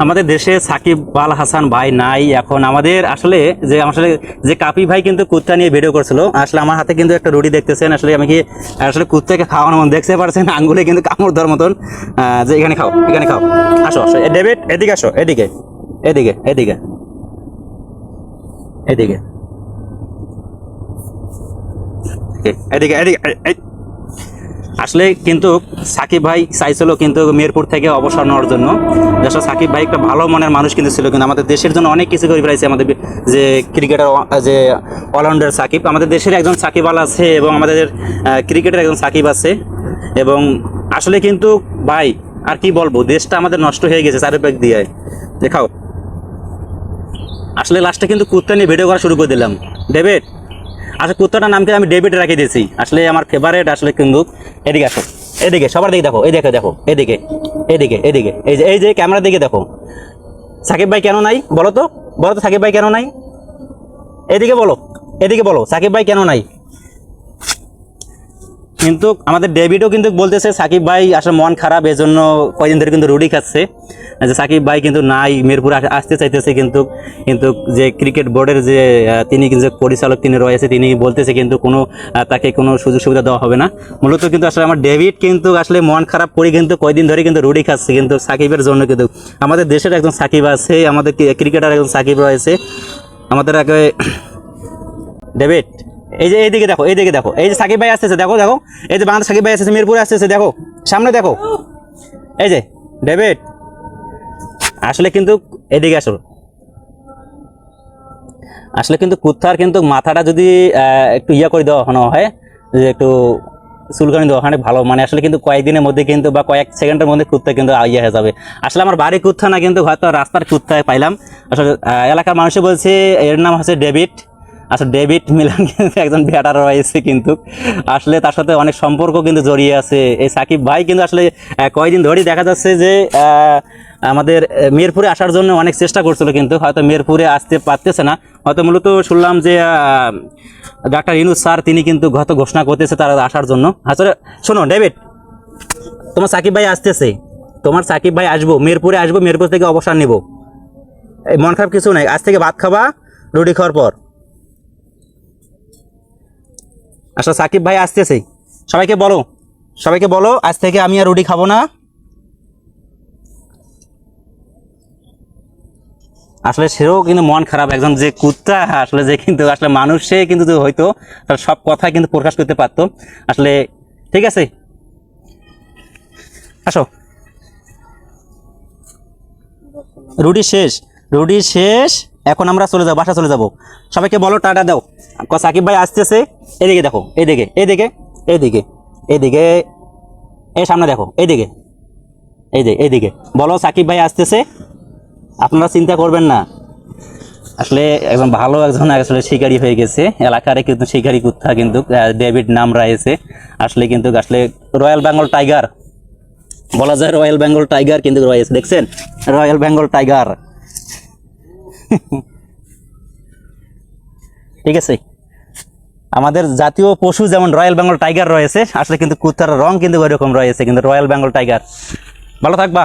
আমাদের দেশে সাকিব আল হাসান ভাই নাই এখন। আমাদের আসলে যে কাপি ভাই কিন্তু কুত্তা নিয়ে ভিডিও করছিল। আসলে আমার হাতে কিন্তু একটা রুটি দেখতেছেন। আসলে আমি কি আসলে কুত্তাকে খাওয়ানোর মন দেখতে পারছেন, আঙ্গুলে কিন্তু কামড় দেওয়ার মতন। যে এখানে খাও, এখানে খাও, আসো আসো ডেভিড, এদিকে আসো, এদিকে এদিকে এদিকে এদিকে এদিকে এদিকে। আসলে কিন্তু সাকিব ভাই চাইছিল কিন্তু মিরপুর থেকে অবসর নেওয়ার জন্য। যেসব সাকিব ভাই একটা ভালো মনের মানুষ কিন্তু ছিল, কিন্তু আমাদের দেশের জন্য অনেক কিছু করে ফেলাইছে। আমাদের যে ক্রিকেটার, যে অলরাউন্ডার সাকিব, আমাদের দেশের একজন সাকিব আল আছে এবং আমাদের ক্রিকেটের একজন সাকিব আছে। এবং আসলে কিন্তু ভাই আর কি বলবো, দেশটা আমাদের নষ্ট হয়ে গেছে চারিপাশ দিয়ে। দেখাও, আসলে লাস্টে কিন্তু কুত্তা নিয়ে ভিডিও করা শুরু করে দিলাম। ডেভিড, আচ্ছা কুত্তাটার নামকে আমি ডেভিড রেখে দিয়েছি। আসলে আমার ফেভারিট। আসলে কিন্তু এদিকে আসো, এদিকে সবার দিকে দেখো, এই দেখো দেখো এদিকে এদিকে এদিকে, এই যে ক্যামেরার দিকে দেখো। সাকিব ভাই কেন নাই বলো তো, বলো তো সাকিব ভাই কেন নাই? এদিকে বলো, এদিকে বলো সাকিব ভাই কেন নাই? কিন্তু আমাদের ডেভিডও কিন্তু বলতেছে সাকিব ভাই আসলে মন খারাপ, এজন্য কয়দিন ধরে কিন্তু রুটি খাচ্ছে। যে সাকিব ভাই কিন্তু নাই, মিরপুরে আসতে চাইতেছে। কিন্তু কিন্তু যে ক্রিকেট বোর্ডের যে তিনি যে পরিচালক তিনি রয়েছে, তিনি বলতেছে কিন্তু কোনো তাকে কোনো সুযোগ সুবিধা দেওয়া হবে না। মূলত কিন্তু আসলে আমার ডেভিড কিন্তু আসলে মন খারাপ করে কিন্তু কয়দিন ধরে কিন্তু রুটি খাচ্ছে কিন্তু সাকিবের জন্য। কিন্তু আমাদের দেশের একজন সাকিব আছে, আমাদের ক্রিকেটার একজন সাকিব রয়েছে আমাদের আগে। ডেভিড, এই যে এইদিকে দেখো, এইদিকে দেখো, এই যে সাকিব ভাই আসতেছে, দেখো দেখো, এই যে বাংলাদেশ সাকিব ভাই আসতেছে, মিরপুরে আসতেছে, দেখো সামনে দেখো। এই যে ডেভিড, আসলে কিন্তু এদিকে আসো। আসলে কিন্তু কুত্তার কিন্তু মাথাটা যদি একটু ইয়া করে দেওয়া হয়, যে একটু চুলকানি দেওয়া হয় ভালো, মানে আসলে কিন্তু কয়েকদিনের মধ্যে কিন্তু বা কয়েক সেকেন্ডের মধ্যে কুত্তা কিন্তু ইয়ে হয়ে যাবে। আসলে আমার বাড়ির কুত্তা না, কিন্তু হয়তো রাস্তার কুত্তায় পাইলাম। আসলে এলাকার মানুষে বলছে এর নাম হচ্ছে ডেভিড। আসলে ডেভিড মিলান কিন্তু একজন ব্যাটার রয়েছে, কিন্তু আসলে তার সাথে অনেক সম্পর্ক কিন্তু জড়িয়ে আছে এই সাকিব ভাই। কিন্তু আসলে কয়েকদিন ধরেই দেখা যাচ্ছে যে আমাদের মিরপুরে আসার জন্য অনেক চেষ্টা করছিল, কিন্তু হয়তো মিরপুরে আসতে পারতেছে না। হয়তো মূলত শুনলাম যে ডাক্তার ইউনূস স্যার তিনি কিন্তু হয়তো ঘোষণা করতেছে তারা আসার জন্য। আসলে শোনো ডেভিড, তোমার সাকিব ভাই আসতেছে, তোমার সাকিব ভাই আসবো, মিরপুরে আসবো, মিরপুর থেকে অবসর নিব। মন খারাপ কিছু নাই, আজ থেকে ভাত খাবা রুটি খাওয়ার পর। আসলে সাকিব ভাই আসতেছে, সবাইকে বলো, সবাইকে বলো আজ থেকে আমি আর রুটি খাবো না। আসলে সেও কিন্তু মন খারাপ, একজন যে কুত্তা আসলে যে কিন্তু আসলে মানুষ, সে কিন্তু হয়তো তার সব কথা কিন্তু প্রকাশ করতে পারতো। আসলে ঠিক আছে, আসো। রুটি শেষ, রুটি শেষ, এখন আমরা চলে যাবো, বাসা চলে যাবো। সবাইকে বলো টাটা দাও। সাকিব ভাই আসতেছে, এদিকে দেখো, এদিকে এদিকে এদিকে এদিকে, এই সামনে দেখো, এইদিকে এইদিকে বলো সাকিব ভাই আসতেছে, আপনারা চিন্তা করবেন না। আসলে একজন ভালো একজন আসলে শিকারী হয়ে গেছে এলাকার, কিন্তু শিকারী কুত্তা কিন্তু ডেভিড নাম রয়েছে। আসলে কিন্তু আসলে রয়্যাল বেঙ্গল টাইগার বলা যায়, রয়্যাল বেঙ্গল টাইগার কিন্তু রয়েছে, দেখছেন রয়্যাল বেঙ্গল টাইগার। ঠিক আছে, আমাদের জাতীয় পশু যেমন রয়্যাল বেঙ্গল টাইগার রয়েছে, আসলে কিন্তু কুত্তার রং কিন্তু ওইরকম রয়েছে, কিন্তু রয়্যাল বেঙ্গল টাইগার। ভালো থাকবা।